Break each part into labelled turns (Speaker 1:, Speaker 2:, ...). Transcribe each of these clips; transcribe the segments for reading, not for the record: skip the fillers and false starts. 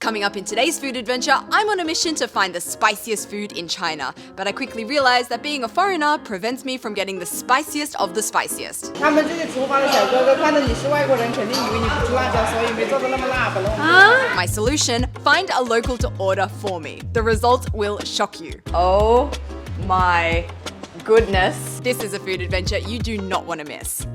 Speaker 1: Coming up in today's food adventure, I'm on a mission to find the spiciest food in China, but I quickly realized that being a foreigner prevents me from getting the spiciest of the spiciest. My solution, find a local to order for me. The results will shock you.
Speaker 2: Oh my goodness.
Speaker 1: This is a food adventure you do not want to miss.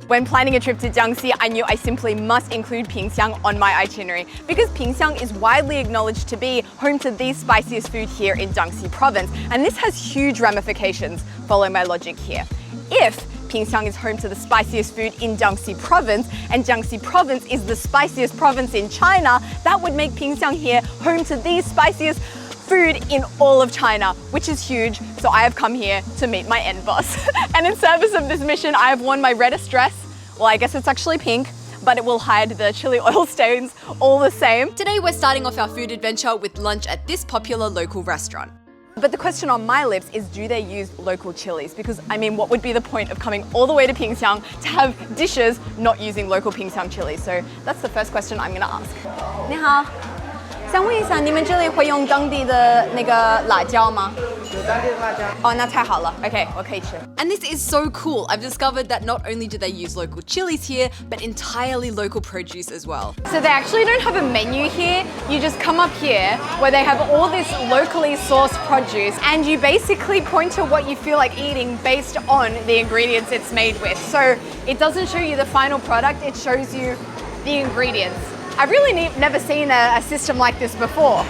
Speaker 2: When planning a trip to Jiangxi, I knew I simply must include PINGXIANG on my itinerary because PINGXIANG is widely acknowledged to be home to the spiciest food here in Jiangxi province. And this has huge ramifications. Follow my logic here. If PINGXIANG is home to the spiciest food in Jiangxi province, and Jiangxi province is the spiciest province in China, that would make PINGXIANG here home to the spiciest food in all of China, which is huge. So I have come here to meet my end boss. And in service of this mission, I have worn my reddest dress. Well, I guess it's actually pink, but it will hide the chili oil stains all the same.
Speaker 1: Today we're starting off our food adventure with lunch at this popular local restaurant.
Speaker 2: But the question on my lips is, do they use local chilies? Because I mean, what would be the point of coming all the way to PINGXIANG to have dishes not using local PINGXIANG chilies? So that's the first question I'm gonna ask. 你好，想问一下，你们这里会用当地的那个辣椒吗？有当地的辣椒。哦，那太好了。Okay，我可以吃。
Speaker 1: And this is so cool. I've discovered that not only do they use local chilies here, but entirely local produce as well.
Speaker 2: So they actually don't have a menu here. You just come up here where they have all this locally sourced produce and you basically point to what you feel like eating based on the ingredients it's made with. So it doesn't show you the final product, it shows you the ingredients. I've really never seen a system like this before.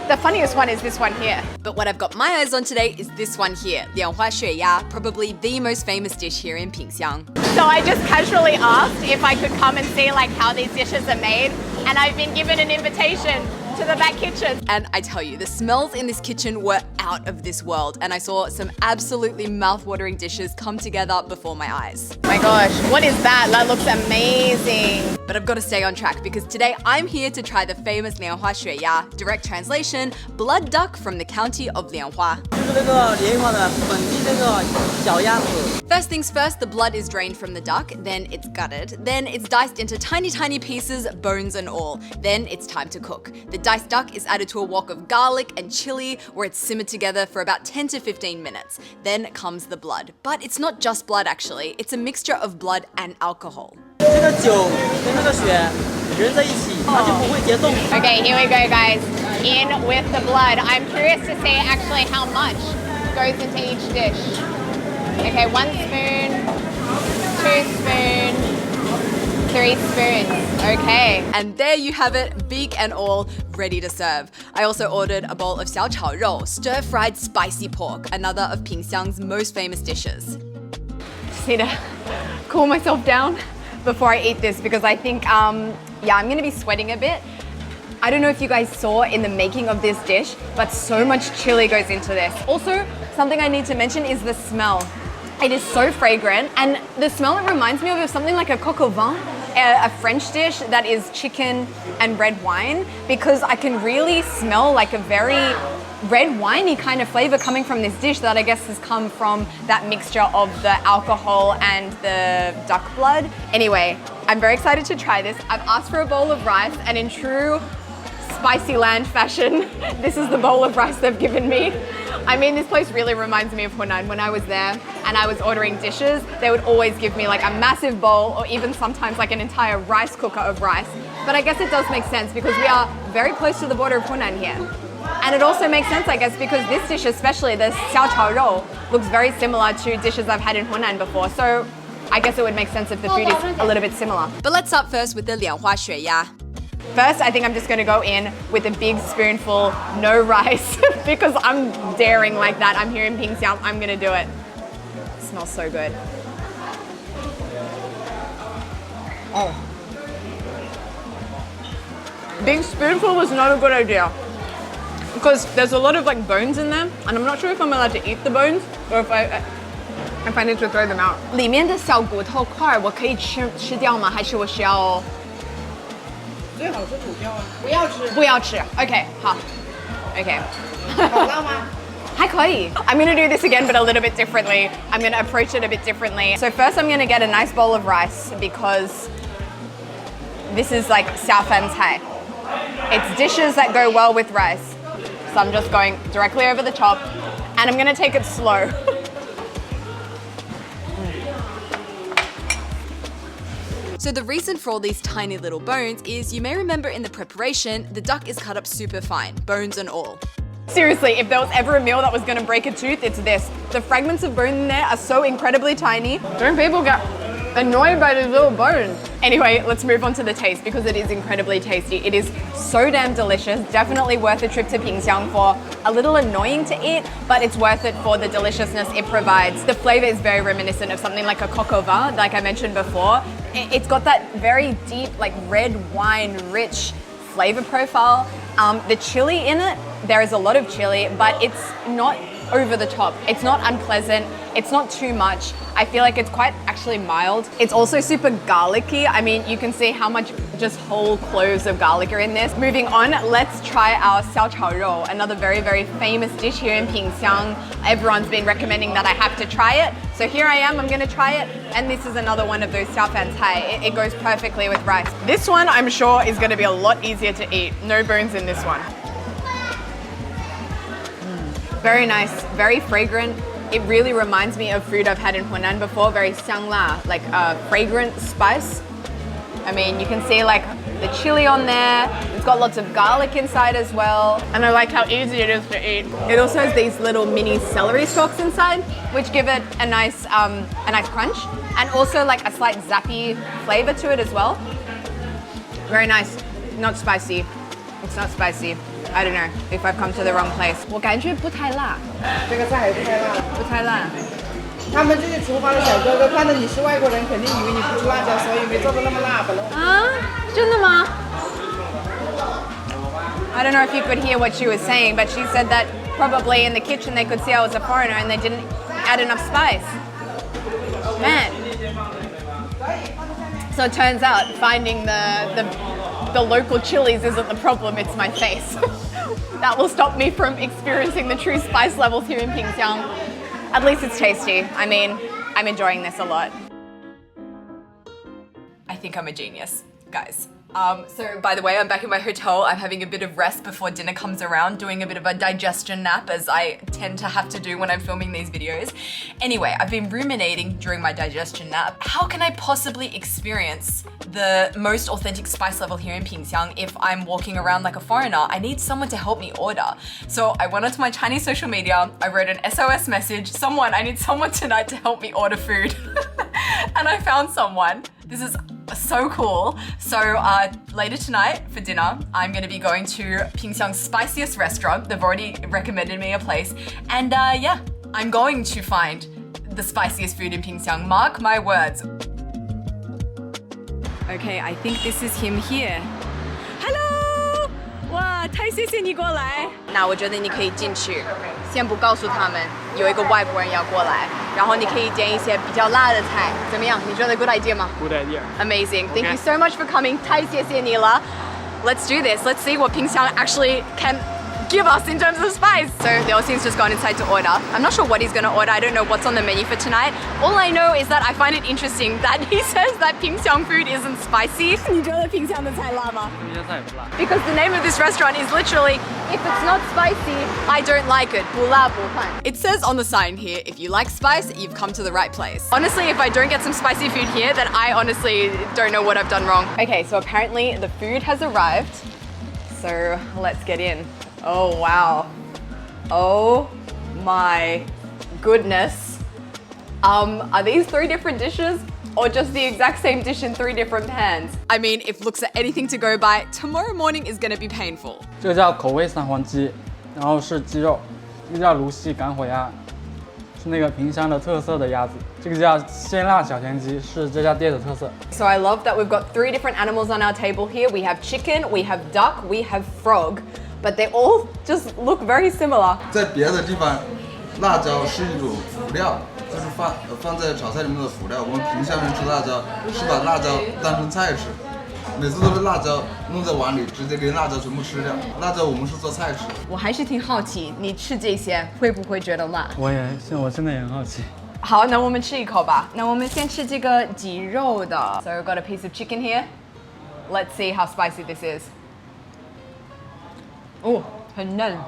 Speaker 2: The funniest one is this one here.
Speaker 1: But what I've got my eyes on today is this one here, lianhua xueya, probably the most famous dish here in PINGXIANG.
Speaker 2: So I just casually asked if I could come and see like how these dishes are made, and I've been given an invitation to the back kitchen.
Speaker 1: And I tell you, the smells in this kitchen were out of this world, and I saw some absolutely mouth-watering dishes come together before my eyes.
Speaker 2: Oh my gosh, what is that? That looks amazing.
Speaker 1: But I've got to stay on track because today I'm here to try the famous lianhua xueya, direct translation, blood duck from the county of Lianhua. First things first, the blood is drained from the duck, then it's gutted, then it's diced into tiny pieces, bones and all. Then it's time to cook. The diced duck is added to a wok of garlic and chili where it's simmered together for about 10 to 15 minutes. Then comes the blood. But it's not just blood actually, it's a mixture of blood and alcohol.
Speaker 2: Okay, here we go guys. In with the blood. I'm curious to see actually how much goes into each dish. Okay, 1 spoon, 2 spoons, 3 spoons. Okay.
Speaker 1: And there you have it, beak and all, ready to serve. I also ordered a bowl of xiao chao rou, stir-fried spicy pork, another of PINGXIANG's most famous dishes.
Speaker 2: Just need to cool myself down before I eat this because I think, yeah, I'm gonna be sweating a bit. I don't know if you guys saw in the making of this dish, but so much chili goes into this. Also, something I need to mention is the smell. It is so fragrant, and the smell, it reminds me of something like a coq au vin, a French dish that is chicken and red wine, because I can really smell like a very red winey kind of flavor coming from this dish that I guess has come from that mixture of the alcohol and the duck blood. Anyway, I'm very excited to try this. I've asked for a bowl of rice, and in true spicy land fashion, this is the bowl of rice they've given me. I mean, this place really reminds me of Hunan. When I was there and I was ordering dishes, they would always give me like a massive bowl or even sometimes like an entire rice cooker of rice. But I guess it does make sense because we are very close to the border of Hunan here. And it also makes sense, I guess, because this dish, especially the xiao chao rou, looks very similar to dishes I've had in Hunan before. So I guess it would make sense if the food is a little bit similar.
Speaker 1: But let's start first with the lianhua xueya.
Speaker 2: First, I think I'm just gonna go in with a big spoonful, no rice, because I'm daring like that. I'm here in PINGXIANG, I'm gonna do it. It smells so good. Oh. Big spoonful was not a good idea because there's a lot of like bones in there, and I'm not sure if I'm allowed to eat the bones or if I need to throw them out. 里面的小骨头块我可以吃掉吗？还是我需要？最好是吐掉啊！不要吃。不要吃。Okay， 好。Okay。好辣吗？还可以。I'm gonna do this again, but a little bit differently. I'm gonna approach it a bit differently. So first, I'm gonna get a nice bowl of rice because this is like 下饭菜. It's dishes that go well with rice. So I'm just going directly over the top, and I'm gonna take it slow.
Speaker 1: So the reason for all these tiny little bones is, you may remember in the preparation, the duck is cut up super fine, bones and all.
Speaker 2: Seriously, if there was ever a meal that was gonna break a tooth, it's this. The fragments of bone in there are so incredibly tiny. Don't people get annoyed by these little bones? Anyway, let's move on to the taste because it is incredibly tasty. It is so damn delicious. Definitely worth a trip to Pingxiang for. A little annoying to eat, but it's worth it for the deliciousness it provides. The flavor is very reminiscent of something like a coq au vin, like I mentioned before. It's got that very deep, like red wine, rich flavor profile. The chili in it, there is a lot of chili, but it's not over the top. It's not unpleasant. It's not too much. I feel like it's quite actually mild. It's also super garlicky. I mean, you can see how much just whole cloves of garlic are in this. Moving on, let's try our xiao chao rou, another very, very famous dish here in Pingxiang. Everyone's been recommending that I have to try it. So here I am, I'm gonna try it. And this is another one of those xiao fan cai. It goes perfectly with rice. This one, I'm sure, is gonna be a lot easier to eat. No bones in this one. Very nice, very fragrant. It really reminds me of food I've had in Hunan before, very xiangla, like a fragrant spice. I mean, you can see like the chili on there. It's got lots of garlic inside as well. And I like how easy it is to eat. It also has these little mini celery stalks inside, which give it a nice crunch. And also like a slight zappy flavor to it as well. Very nice, not spicy. It's not spicy. I don't know if I've come to the wrong place. 我感觉不太辣。
Speaker 3: 这个菜还不太辣。
Speaker 2: 不太辣。
Speaker 3: 他们这些厨房的小哥哥看到你是外国人，肯定以为你不吃辣椒，所以没做的那么辣的。
Speaker 2: 啊，真的吗？ I don't know if you could hear what she was saying, but she said that probably in the kitchen they could see I was a foreigner and they didn't add enough spice. Man. So it turns out finding the local chilies isn't the problem, it's my face. That will stop me from experiencing the true spice levels here in Pingxiang. At least it's tasty. I mean, I'm enjoying this a lot. I think I'm a genius, guys. So by the way, I'm back in my hotel. I'm having a bit of rest before dinner comes around, doing a bit of a digestion nap as I tend to have to do when I'm filming these videos. Anyway, I've been ruminating during my digestion nap. How can I possibly experience the most authentic spice level here in Pingxiang if I'm walking around like a foreigner? I need someone to help me order. So I went onto my Chinese social media, I wrote an SOS message, I need someone tonight to help me order food. And I found someone. This is so cool. So later tonight for dinner, I'm gonna be going to Pingxiang's spiciest restaurant. They've already recommended me a place. And yeah, I'm going to find the spiciest food in Pingxiang. Mark my words. Okay, I think this is him here. Hello! 哇，太谢谢你过来。那我觉得你可以进去，先不告诉他们有一个外国人要过来，然后你可以点一些比较辣的菜，怎么样？你觉得 good idea 吗？
Speaker 4: Good idea.
Speaker 2: Amazing. Thank you so much for coming. 太谢谢你了。Let's do this. Let's see what Pingxiang actually can give us in terms of spice. So the Aussie's just gone inside to order. I'm not sure what he's gonna order. I don't know what's on the menu for tonight. All I know is that I find it interesting that he says that Pingxiang food isn't spicy. 你觉得Pingxiang的菜辣吗？ Because the name of this restaurant is literally, if it's not spicy, I don't like it. 不辣不烫.
Speaker 1: It says on the sign here, if you like spice, you've come to the right place. Honestly, if I don't get some spicy food here, then I honestly don't know what I've done wrong.
Speaker 2: Okay, so apparently the food has arrived. So let's get in. Oh, wow. Oh my goodness. Are these 3 different dishes or just the exact same dish in 3 different pans?
Speaker 1: I mean, if looks are anything to go by, tomorrow morning is gonna be painful.
Speaker 4: 这个叫口味三黄鸡，然后是鸡肉，这个叫芦溪赶火鸭，是那个萍乡的特色的鸭子。这个叫鲜辣小田鸡，是这家店的特色。
Speaker 2: So I love that we've got 3 different animals on our table here. We have chicken, we have duck, we have frog, but they all just look very similar.
Speaker 5: 在别的地方，辣椒是一种辅料，就是放在炒菜里面的辅料。我们萍乡人吃辣椒是把辣椒当成菜吃，每次都是辣椒弄在碗里，直接给辣椒全部吃掉。辣椒我们是做菜吃。
Speaker 2: 我还是挺好奇，你吃这些会不会觉得辣？
Speaker 4: 我真的也很好奇。
Speaker 2: 好，那我们吃一口吧。那我们先吃这个鸡肉的。So I've got a piece of chicken here. Let's see how spicy this is. Oh, 很嫩.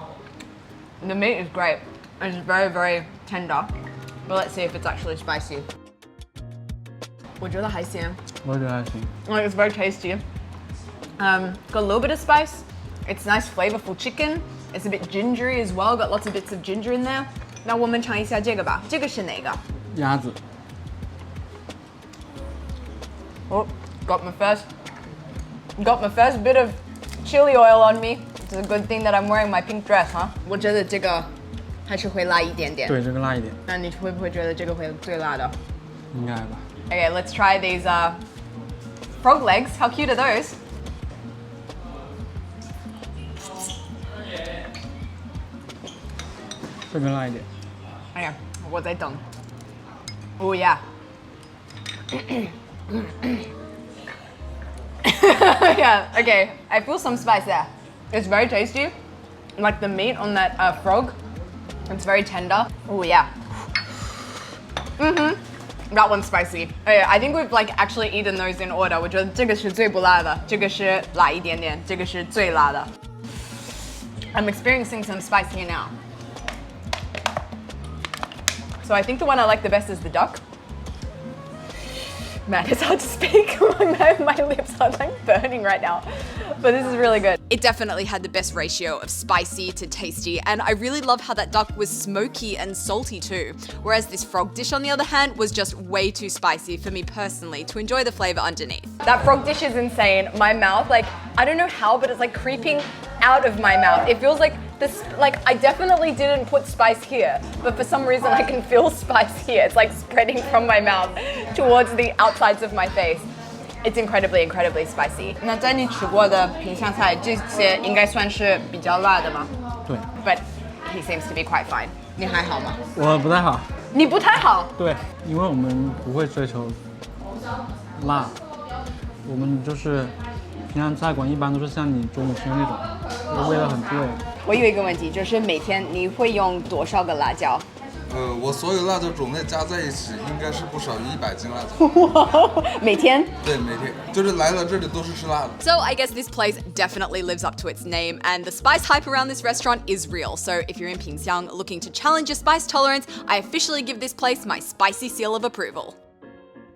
Speaker 2: The meat is great. It's very, very tender. But let's see if it's actually spicy. 我觉得还行.
Speaker 4: 我觉得还行。
Speaker 2: Like, it's very tasty. Got a little bit of spice. It's nice, flavorful chicken. It's a bit gingery as well. Got lots of bits of ginger in there. 那我们尝一下这个吧。这个是哪个？
Speaker 4: 鸭子。
Speaker 2: Oh, got my first bit of chili oil on me. It's a good thing that I'm wearing my pink dress, huh? 我觉得这个还是会辣一点点。
Speaker 4: 对，这个辣一点。
Speaker 2: 那你会不会觉得这个会最辣的？
Speaker 4: 应该吧。
Speaker 2: Okay, let's try these frog legs. How cute are those?
Speaker 4: 这个辣一点。
Speaker 2: Okay, 我在等。Oh yeah. Yeah, okay. I feel some spice there. It's very tasty. Like the meat on that frog. It's very tender. Oh yeah. That one's spicy. Okay, I think we've like actually eaten those in order. 我觉得这个是最不辣的，这个是辣一点点，这个是最辣的。I'm experiencing some spice here now. So I think the one I like the best is the duck. Man, it's hard to speak. My lips are like burning right now. But this is really good.
Speaker 1: It definitely had the best ratio of spicy to tasty, and I really love how that duck was smoky and salty too. Whereas this frog dish, on the other hand, was just way too spicy for me personally to enjoy the flavor underneath.
Speaker 2: That frog dish is insane. My mouth, like, I don't know how, but it's like creeping out of my mouth. It feels like this, like, I definitely didn't put spice here, but for some reason I can feel spice here. It's like spreading from my mouth towards the outsides of my face. It's incredibly, incredibly spicy. 那在你吃过的品相菜，这些应该算是比较辣的吗？
Speaker 4: 对。
Speaker 2: But he seems to be quite fine. 你还好吗？
Speaker 4: 我不太好。
Speaker 2: 你不太好。
Speaker 4: 对，因为我们不会追求辣，我们就是平常菜馆一般都是像你中午吃的那种，味道很对。
Speaker 2: 我有一个问题，就是每天你会用多少个辣椒？
Speaker 5: 我所有辣椒种类加在一起，应该是不少于100斤辣椒。
Speaker 2: 每天？
Speaker 5: 对，每天，就是来了这里都是吃辣的。
Speaker 1: So I guess this place definitely lives up to its name, and the spice hype around this restaurant is real. So if you're in Pingxiang looking to challenge your spice tolerance, I officially give this place my spicy seal of approval.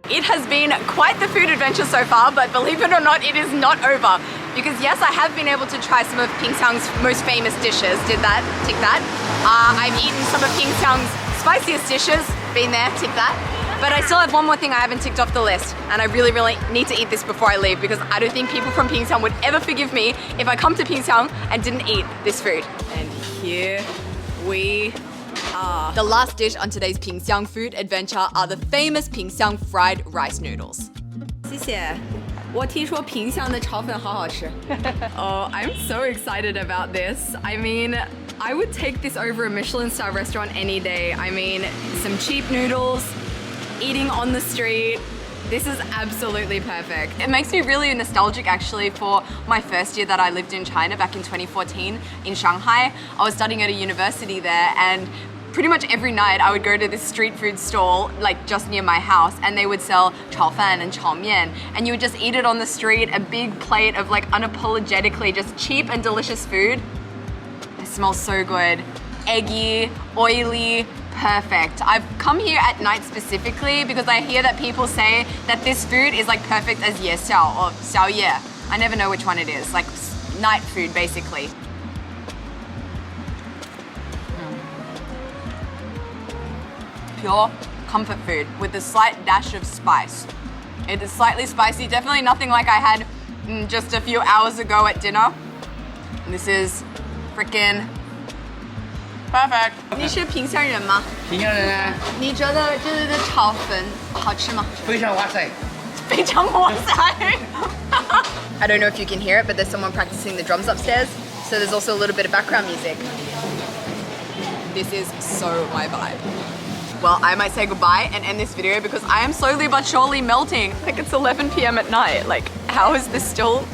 Speaker 1: It has been quite the food adventure so far, but believe it or not, it is not over. Because yes, I have been able to try some of Pingxiang's most famous dishes. Did that, tick that. I've eaten some of Pingxiang's spiciest dishes. Been there, tick that. But I still have one more thing I haven't ticked off the list. And I really, really need to eat this before I leave, because I don't think people from Pingxiang would ever forgive me if I come to Pingxiang and didn't eat this food. And here we are. The last dish on today's Pingxiang food adventure are the famous Pingxiang fried rice noodles. 谢谢。我听说萍乡的炒粉好好吃。Oh, I'm so excited about this. I mean, I would take this over a Michelin-star restaurant any day. I mean, some cheap noodles, eating on the street. This is absolutely perfect. It makes me really nostalgic actually for my first year that I lived in China back in 2014 in Shanghai. I was studying at a university there, and pretty much every night I would go to this street food stall like just near my house, and they would sell 炒饭 and 炒面, and you would just eat it on the street, a big plate of like unapologetically just cheap and delicious food. It smells so good. Eggy, oily, perfect. I've come here at night specifically because I hear that people say that this food is like perfect as ye xiao or xiao ye. I never know which one it is, like night food basically. Pure comfort food with a slight dash of spice. It is slightly spicy, definitely nothing like I had just a few hours ago at dinner. And this is freaking perfect. 你是萍乡人吗？
Speaker 6: 平乡人啊，
Speaker 1: 你觉得这里的炒粉好吃吗？
Speaker 6: 非常哇塞。
Speaker 1: 非常哇塞。I don't know if you can hear it, but there's someone practicing the drums upstairs. So there's also a little bit of background music. This is so my vibe. Well, I might say goodbye and end this video because I am slowly but surely melting. Like it's 11 p.m. at night. Like, how is this still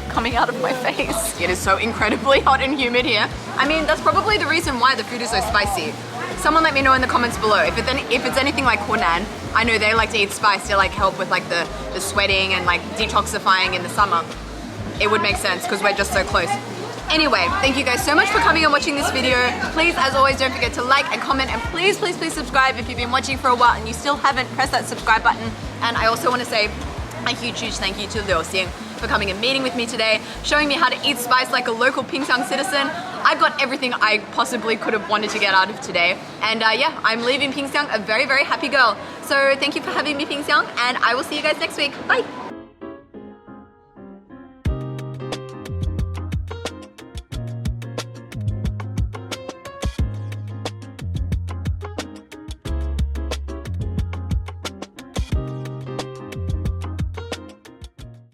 Speaker 1: coming out of my face? It is so incredibly hot and humid here. I mean, that's probably the reason why the food is so spicy. Someone let me know in the comments below. If it's anything like Hunan, I know they like to eat spice to like help with like the sweating and like detoxifying in the summer. It would make sense because we're just so close.
Speaker 2: Anyway, thank you guys so much for coming and watching this video. Please, as always, don't forget to like and comment, and please, please, please subscribe if you've been watching for a while and you still haven't pressed that subscribe button. And I also want to say a huge, huge thank you to Liu Xing for coming and meeting with me today, showing me how to eat spice like a local PINGXIANG citizen. I got everything I possibly could have wanted to get out of today. And yeah, I'm leaving PINGXIANG a very, very happy girl. So thank you for having me, PINGXIANG, and I will see you guys next week. Bye.